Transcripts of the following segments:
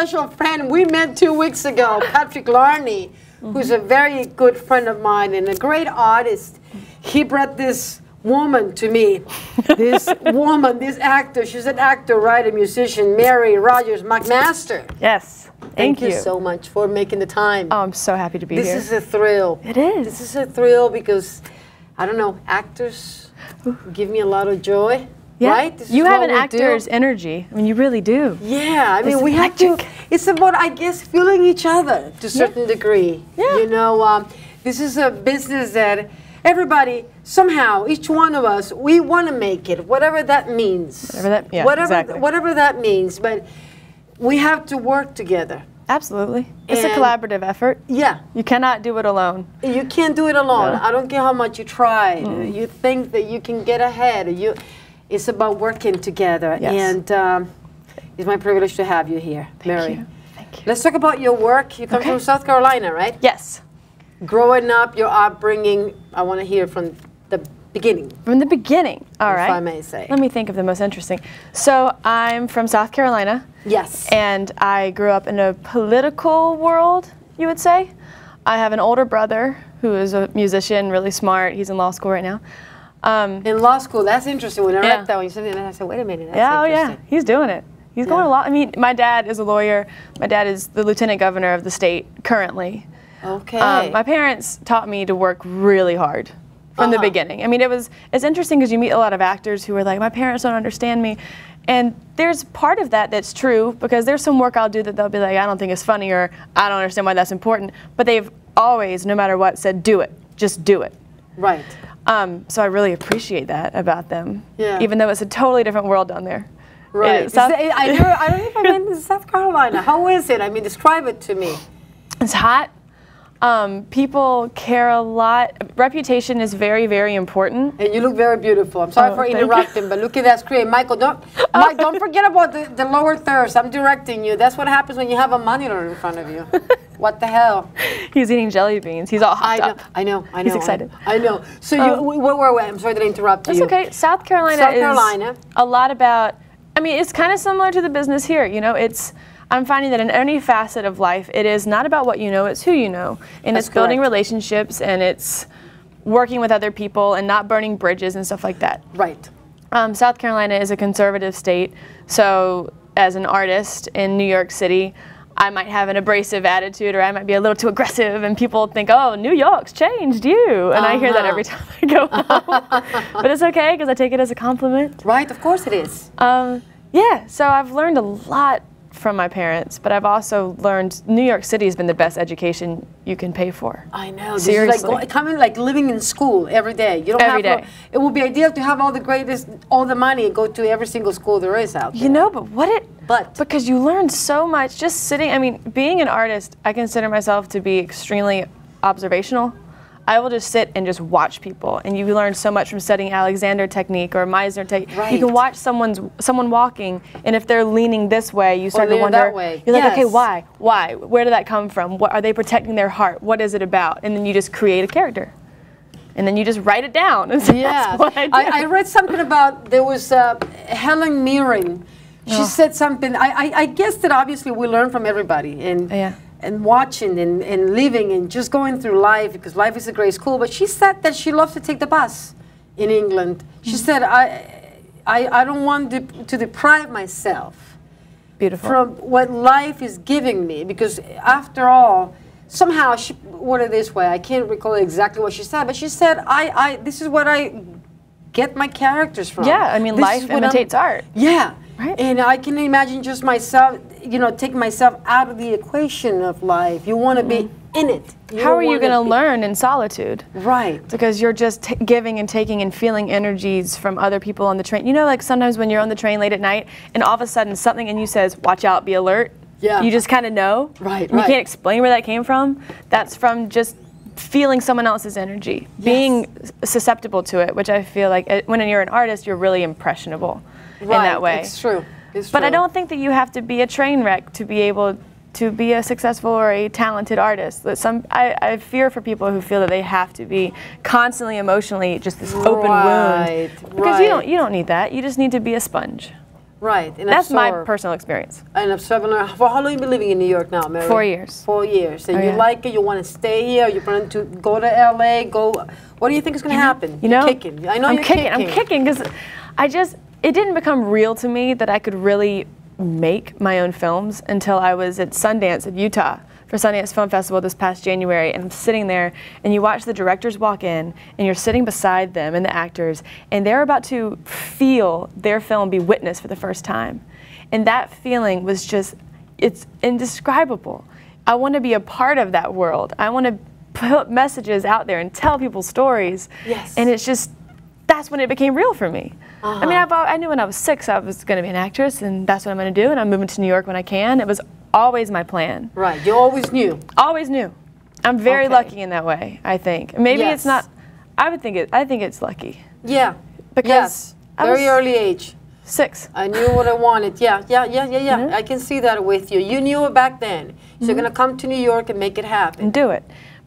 special friend we met 2 weeks ago, Patrick Larney, who's a very good friend of mine and a great artist. He brought this woman to me. This woman, this actor, she's an actor, right? A musician, Mary Rogers McMaster. Yes. Thank you so much for making the time. Oh, I'm so happy to be here. This is a thrill. It is. This is a thrill because, I don't know, actors give me a lot of joy. Yeah. Right? This You is have what an we actor's do. energy. I mean, you really do. Yeah, I mean, It's we have to, electric. it's about, I guess, feeling each other to a certain degree. Yeah. You know, this is a business that everybody, somehow, each one of us, we want to make it, whatever that means. Whatever that, yeah, whatever, exactly. whatever that means, but we have to work together. Absolutely. It's a And- collaborative effort. Yeah. You cannot do it alone. You can't do it alone. No. I don't care how much you try. You think that you can get ahead. It's about working together. Yes. And it's my privilege to have you here, Mary. Thank you. Thank you. Let's talk about your work. You come Okay. from South Carolina, right? Yes. Growing up, your upbringing, I want to hear from the beginning, From the beginning. All right. if I may say. Let me think of the most interesting. So I'm from South Carolina. Yes. And I grew up in a political world, you would say. I have an older brother who is a musician, really smart. He's in law school right now. In law school, that's interesting. When I Yeah. read that, when you said it, I said, wait a minute, that's Yeah, oh yeah, interesting. he's doing it. He's going Yeah. a lot. I mean, my dad is a lawyer. My dad is the lieutenant governor of the state currently. Okay. My parents taught me to work really hard from the Uh-huh. beginning. I mean, it's interesting because you meet a lot of actors who are like, my parents don't understand me. And there's part of that that's true, because there's some work I'll do that they'll be like, I don't think it's funny, or I don't understand why that's important. But they've always, no matter what, said, do it. Just do it. Right. So I really appreciate that about them. Yeah. Even though it's a totally different world down there. Right. It- South- I don't know if I've been to South Carolina. How is it? I mean, describe it to me. It's hot. People care a lot. Reputation is very, very important. And you look very beautiful. I'm sorry for thank you. interrupting, but look at that screen. Michael, Mike, don't forget about the lower thirst. I'm directing you. That's what happens when you have a monitor in front of you. What the hell? He's eating jelly beans. He's all hopped up. I know. He's excited. I know. So where were we? I'm sorry to interrupt you. That's okay. South Carolina is a lot about, I mean, it's kind of similar to the business here. You know, I'm finding that in any facet of life, it is not about what you know, it's who you know. And That's it's building correct. relationships, and it's working with other people and not burning bridges and stuff like that. Right. South Carolina is a conservative state, so as an artist in New York City, I might have an abrasive attitude, or I might be a little too aggressive, and people think, oh, New York's changed you. And I hear that every time I go home. But it's okay, because I take it as a compliment. Right, of course it is. Yeah, so I've learned a lot from my parents, but I've also learned New York City has been the best education you can pay for. I know. Seriously. This is like coming, like living in school every day. You don't Every have day. It would be ideal to have all the money and go to every single school there is out there. You know, but But because you learn so much just sitting. I mean, being an artist, I consider myself to be extremely observational. I will just sit and just watch people, and you learn so much from studying Alexander technique or Meisner technique. Right. You can watch someone walking, and if they're leaning this way, you start to leaning wonder. that way. You're like, Yes. okay, why? Why? Where did that come from? What are they protecting their heart? What is it about? And then you just create a character, and then you just write it down. And so yeah, that's what I do. I read something about, there was Helen Mirren. She said something. I guess that obviously we learn from everybody, and watching and living and just going through life, because life is a great school. But she said that she loves to take the bus in England. She said, I don't want to deprive myself Beautiful. from what life is giving me, because after all, somehow she worded it this way. I can't recall exactly what she said, but she said, this is what I get my characters from. Yeah, I mean, This life is what imitates art. Yeah. Right. And I can imagine just myself, take myself out of the equation of life. You want to be in it. How are you going to learn in solitude? Right. Because you're just giving and taking and feeling energies from other people on the train. You know, like sometimes when you're on the train late at night and all of a sudden something in you says, watch out, be alert. Yeah. You just kind of know. Right, And you right. can't explain where that came from. That's from just feeling someone else's energy, being susceptible to it, which I feel like when you're an artist, you're really impressionable in that way. It's true. It's But true. I don't think that you have to be a train wreck to be able to be a successful or a talented artist. I fear for people who feel that they have to be constantly emotionally just this open wound. Because you don't need that. You just need to be a sponge. Right. And that's my personal experience. And absorb. For how long have you been living in New York now, Mary? 4 years. 4 years. And you like it? You want to stay here? You plan to go to LA? What do you think is going to happen? You know, you're kicking. I know you're kicking. I'm kicking because it didn't become real to me that I could really make my own films until I was at Sundance in Utah for Sundance Film Festival this past January, and I'm sitting there and you watch the directors walk in and you're sitting beside them and the actors and they're about to feel their film be witnessed for the first time. And that feeling was just, it's indescribable. I want to be a part of that world. I want to put messages out there and tell people stories. Yes. And it's just, that's when it became real for me. I mean, I knew when I was 6 I was going to be an actress and that's what I'm going to do, and I'm moving to New York when I can. It was always my plan. Right, you always knew. Always knew. I'm very lucky in that way, I think. Maybe it's not, I think it's lucky. Yeah. Because very early age. 6. I knew what I wanted. Yeah. I can see that with you. You knew it back then. So you're going to come to New York and make it happen. And do it.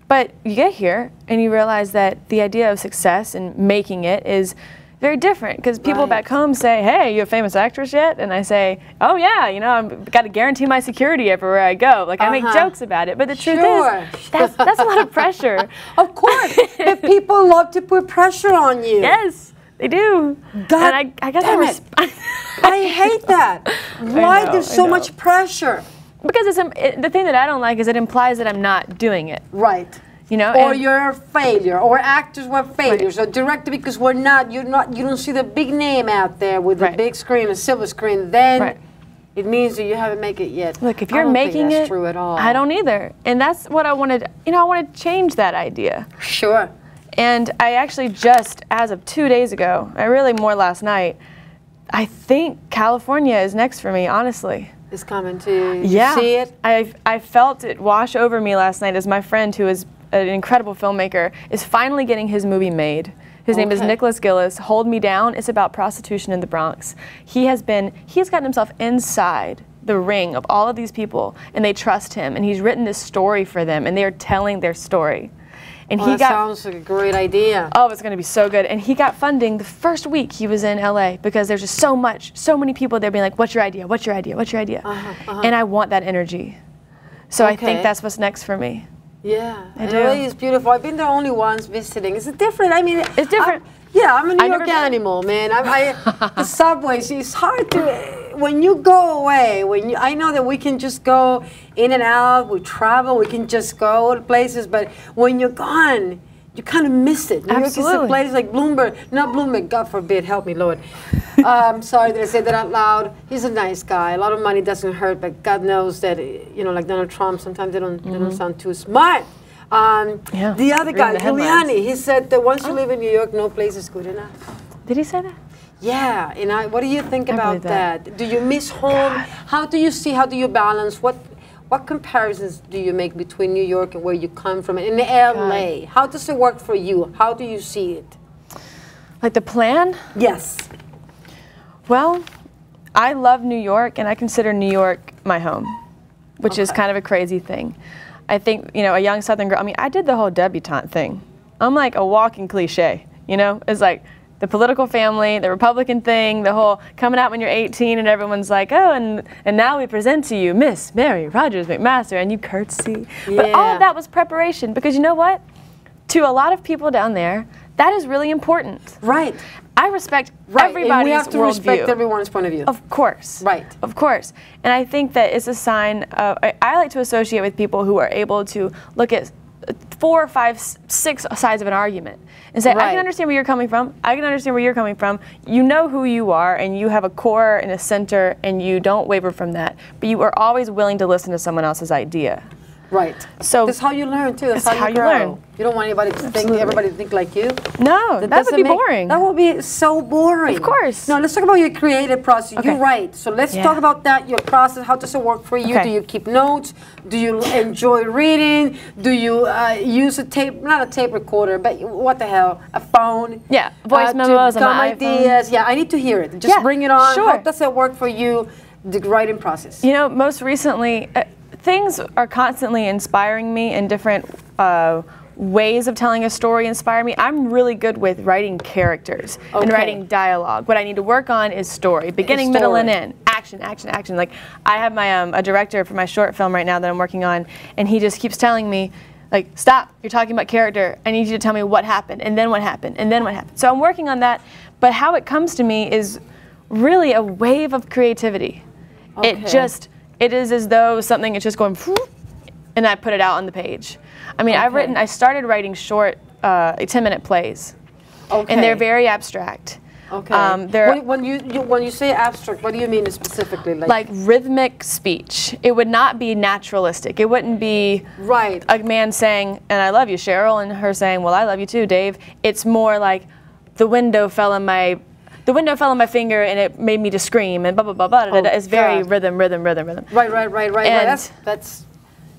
But you get here and you realize that the idea of success and making it is very different, because people back home say, hey, you a famous actress yet? And I say, oh yeah, you know, I've got to guarantee my security everywhere I go. Like I make jokes about it, but the truth is, that's a lot of pressure. Of course, but people love to put pressure on you. Yes, they do. God, and I guess damn it. I hate that. Why there's so much pressure? Because the thing that I don't like is it implies that I'm not doing it. Right. You know, or you're a failure, or actors were failures, or director because you don't see the big name out there with the big screen, a silver screen, then it means that you haven't made it yet. Look, if you're making it, true at all. I don't either. And that's what I wanted, I want to change that idea. Sure. And I actually just, as of 2 days ago, really more last night, I think California is next for me, honestly. It's coming to see it? I felt it wash over me last night as my friend, who is an incredible filmmaker, is finally getting his movie made. His name is Nicholas Gillis. Hold Me Down. It's about prostitution in the Bronx. He has gotten himself inside the ring of all of these people, and they trust him, and he's written this story for them, and they're telling their story. And that sounds like a great idea. Oh, it's going to be so good. And he got funding the first week he was in LA, because there's just so many people there being like, what's your idea? What's your idea? What's your idea? And I want that energy. So I think that's what's next for me. Yeah, LA is beautiful. I've been there only once visiting. It's different. I mean, it's different. I'm a New York animal, man. The subways, it's hard to, when you go away, I know that we can just go in and out, we travel, we can just go to places, but when you're gone, you kind of miss it. New York is a place like Bloomberg, God forbid, help me, Lord. I'm sorry that I said that out loud. He's a nice guy. A lot of money doesn't hurt, but God knows that, like Donald Trump, sometimes they don't sound too smart. The other guy, Giuliani, he said that once you live in New York, no place is good enough. Did he say that? Yeah, and what do you think about that? Do you miss home? How do you balance? What comparisons do you make between New York and where you come from and LA? How does it work for you? How do you see it? Like the plan? Yes. Well, I love New York, and I consider New York my home, which is kind of a crazy thing. I think, a young Southern girl, I did the whole debutante thing. I'm like a walking cliche, It's like the political family, the Republican thing, the whole coming out when you're 18 and everyone's like, oh, and now we present to you Miss Mary Rogers McMaster, and you curtsy. Yeah. But all of that was preparation, because you know what? To a lot of people down there, that is really important. Right. I respect everybody's worldview. And we have to respect everyone's point of view. Of course. Right. Of course. And I think that it's a sign of, I like to associate with people who are able to look at 4, 5, 6 sides of an argument and say, I can understand where you're coming from. I can understand where you're coming from. You know who you are, and you have a core and a center, and you don't waver from that. But you are always willing to listen to someone else's idea. Right. So that's how you learn too. That's how you learn. You don't want anybody to everybody to think like you. No, that would be boring. That would be so boring. Of course. No, let's talk about your creative process. Okay. You're right. So let's talk about that. Your process. How does it work for you? Do you keep notes? Do you enjoy reading? Do you use a tape? Not a tape recorder, but what the hell? A phone. Yeah. Voice memos on my ideas. Yeah, I need to hear it. Just bring it on. Sure. How does it work for you? The writing process. Most recently. Things are constantly inspiring me in different ways of telling a story inspire me. I'm really good with writing characters and writing dialogue. What I need to work on is story, beginning, middle, and end. Action, action, action. Like, I have my a director for my short film right now that I'm working on, and he just keeps telling me, like, stop, you're talking about character. I need you to tell me what happened, and then what happened, and then what happened. So I'm working on that, but how it comes to me is really a wave of creativity. It is as though something is just going, and I put it out on the page. I mean, I started writing short, 10-minute plays, and they're very abstract. When you say abstract, what do you mean specifically? Like rhythmic speech. It would not be naturalistic. It wouldn't be a man saying, and I love you, Cheryl, and her saying, well, I love you too, Dave. It's more like the window fell on my finger and it made me to scream and blah, blah, blah, blah. It's very rhythm. Right. That's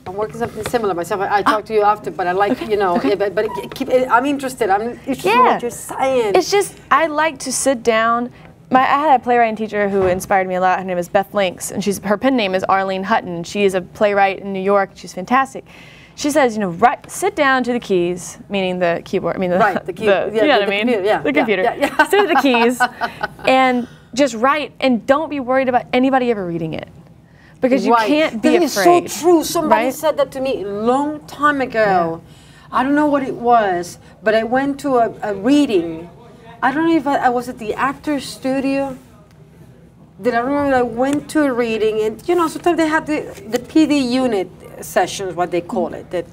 I'm working something similar myself. I talk to you after, but I like, you know, I'm interested. I'm interested in what you're saying. It's just, I like to sit down. I had a playwriting teacher who inspired me a lot. Her name is Beth Links, and her pen name is Arlene Hutton. She is a playwright in New York. She's fantastic. She says, you know, sit down to the keys, meaning the keyboard. I mean, the keyboard. You know what I mean? The computer. Sit to the keys, and just write, and don't be worried about anybody ever reading it. Because you can't be afraid. That is so true. Somebody said that to me a long time ago. I don't know what it was, but I went to a reading. I don't know if I was at the Actors Studio. I remember I went to a reading, and you know, sometimes they have the PD unit sessions, what they call it. That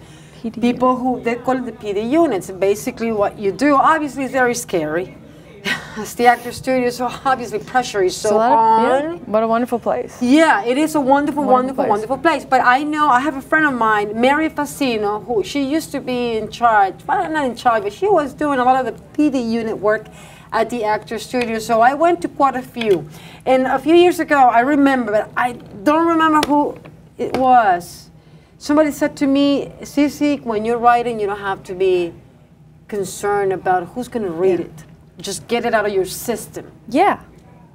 people who, they call it the PD units. And basically what you do, obviously it's very scary. It's the Actors Studio, so obviously pressure is so on. What a wonderful place. Yeah, it is a wonderful place. But I know, I have a friend of mine, Mary Facino, who she used to be in charge, well, not in charge, but she was doing a lot of the PD unit work at the Actors Studio. So I went to quite a few. And a few years ago, I remember, but I don't remember who it was. Somebody said to me, Sissy, when you're writing, you don't have to be concerned about who's going to read it. Just get it out of your system. Yeah.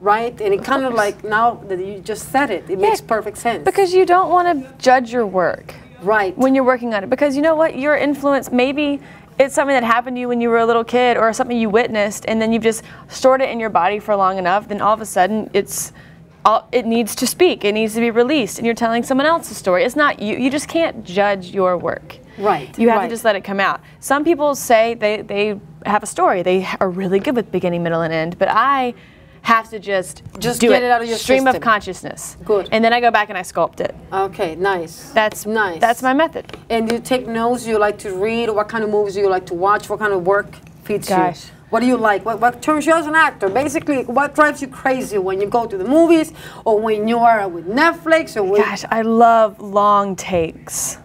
Right? And it kind of like, now that you just said it, it makes perfect sense. Because you don't want to judge your work. Right. When you're working on it. Because you know what? Your influence, maybe it's something that happened to you when you were a little kid or something you witnessed, and then you've just stored it in your body for long enough, then all of a sudden it needs to speak. It needs to be released, and you're telling someone else's story. It's not you. You just can't judge your work. Right. You have to just let it come out. Some people say they have a story. They are really good with beginning, middle, and end, but I have to just do get it out of your stream system. of consciousness. Good. And then I go back and I sculpt it. Okay, nice. That's nice. That's my method. And you take notes, you like to read, what kind of movies do you like to watch, what kind of work feeds you? What do you like? What turns you as an actor? Basically, what drives you crazy when you go to the movies or when you are with Netflix or with... Gosh, I love long takes.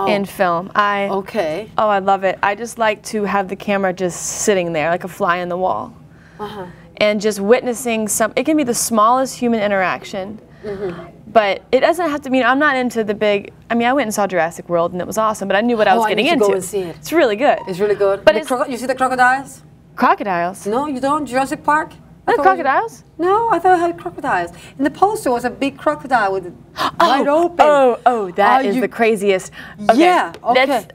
In film. I love it. I just like to have the camera just sitting there like a fly on the wall. And just witnessing it can be the smallest human interaction. But it doesn't have to mean, I'm not into the big, I mean, I went and saw Jurassic World and it was awesome, but I knew what I was getting into. Go and see it. It's really good. It's really good. But you see the crocodiles? Crocodiles? No, you don't? Jurassic Park? Crocodiles? No, I thought I had crocodiles. In the poster was a big crocodile with it wide open. That is the craziest. Okay. Yeah,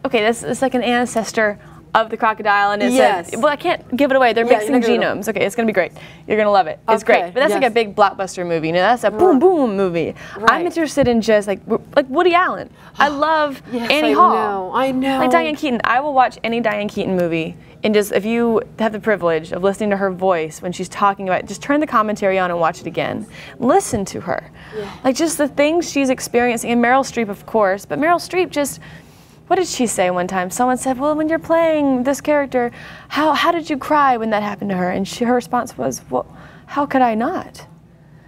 okay. It's like an ancestor of the crocodile, and it's well, I can't give it away. They're mixing genomes. Okay, it's gonna be great. You're gonna love it. It's great. But that's like a big blockbuster movie. You know, that's a boom boom movie. I'm interested in just like Woody Allen. I love Annie Hall. I know. Like Diane Keaton. I will watch any Diane Keaton movie. And just, if you have the privilege of listening to her voice when she's talking about it, just turn the commentary on and watch it again. Listen to her. Like just the things she's experiencing. And Meryl Streep, of course. But Meryl Streep just, what did she say one time? Someone said, well, when you're playing this character, how did you cry when that happened to her? And her response was, well, how could I not?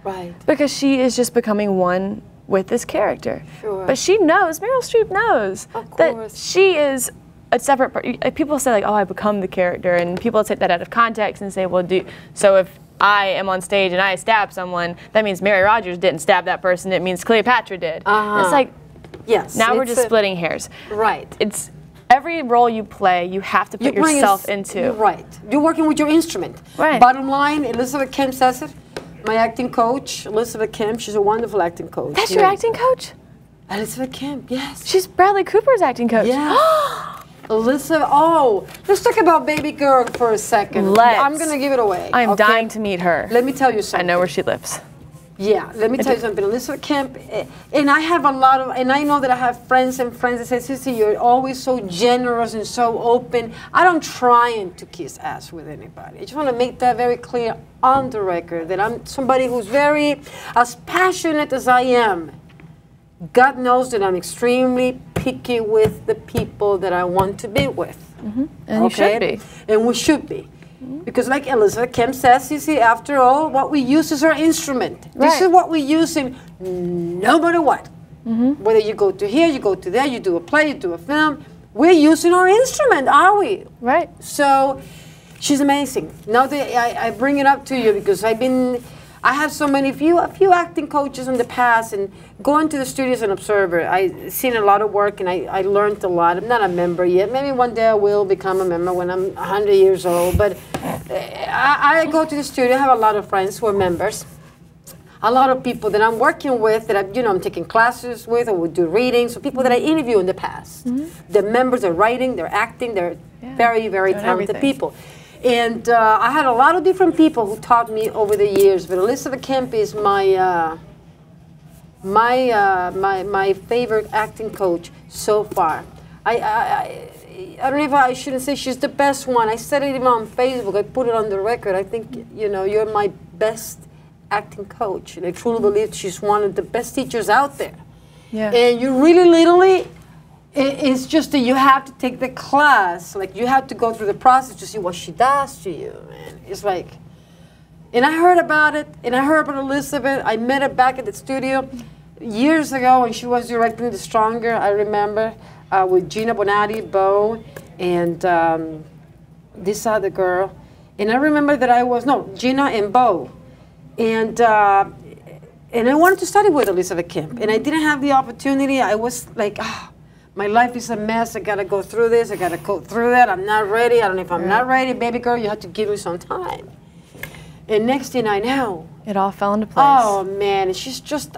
Right. Because she is just becoming one with this character. Sure. But she knows, Meryl Streep knows, that she is a separate part. People say like, oh, I become the character, and people take that out of context and say, well, so if I am on stage and I stab someone, that means Mary Rogers didn't stab that person. It means Cleopatra did. It's like, now we're just splitting hairs. Right. It's every role you play, you have to put yourself into. Right. You're working with your instrument. Right. Bottom line, Elizabeth Kemp says it. My acting coach, Elizabeth Kemp, she's a wonderful acting coach. That's your acting coach? Elizabeth Kemp, yes. She's Bradley Cooper's acting coach. Yes. Alyssa, let's talk about baby girl for a second. I'm going to give it away. I'm dying to meet her. Let me tell you something. I know where she lives. Yeah, let me tell you something. Elizabeth Kemp, and I have a lot of, and I know that I have friends that say, Sissy, you're always so generous and so open. I don't try to kiss ass with anybody. I just want to make that very clear on the record, that I'm somebody who's very, as passionate as I am. God knows that I'm extremely picky with the people that I want to be with. And you should be. And we should be. Because like Elizabeth Kemp says, you see, after all, what we use is our instrument. Right. This is what we use in no matter what. Whether you go to here, you go to there, you do a play, you do a film, we're using our instrument, are we? Right. So she's amazing. Now that I bring it up to you because I have so many, a few acting coaches in the past, and going to the studio as an observer, I've seen a lot of work and I learned a lot. I'm not a member yet. Maybe one day I will become a member when I'm 100 years old. But I go to the studio. I have a lot of friends who are members. A lot of people that I'm working with, that I'm taking classes with, or would do readings, so people that I interview in the past. The members are writing, they're acting, they're very, very talented people. And I had a lot of different people who taught me over the years, but Elizabeth Kemp is my my favorite acting coach so far. I don't know if I shouldn't say she's the best one. I said it even on Facebook. I put it on the record. I think you're my best acting coach, and I truly believe she's one of the best teachers out there. Yeah. And you really literally. It's just that you have to take the class, like you have to go through the process to see what she does to you, man. It's like, and I heard about it, and I heard about Elizabeth. I met her back at the studio years ago when she was directing The Stronger, I remember, with Gina Bonatti, Bo, and this other girl. And I remember that Gina and Bo. And I wanted to study with Elizabeth Kemp, and I didn't have the opportunity. I was like, my life is a mess. I gotta go through this. I gotta go through that. I'm not ready. I don't know if I'm not ready. Baby girl, you have to give me some time. And next thing I know, it all fell into place. Oh man, she's just,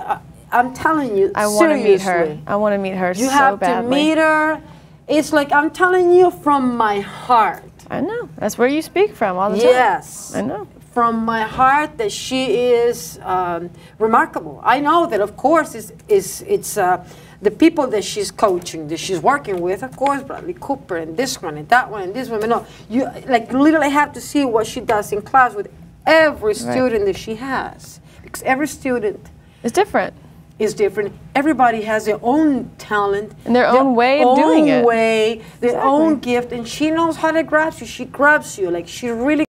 I'm telling you, I want to meet her. I want to meet her so badly. You have to meet her. It's like, I'm telling you from my heart. I know. That's where you speak from all the time. Yes. I know. From my heart, that she is remarkable. I know that, of course, it's the people that she's coaching, that she's working with, of course, Bradley Cooper and this one and that one and this one. No, you like literally have to see what she does in class with every student that she has, because every student is different. Everybody has their own talent and their own way of doing it. Their own gift, and she knows how to grasp you. She grabs you like she really.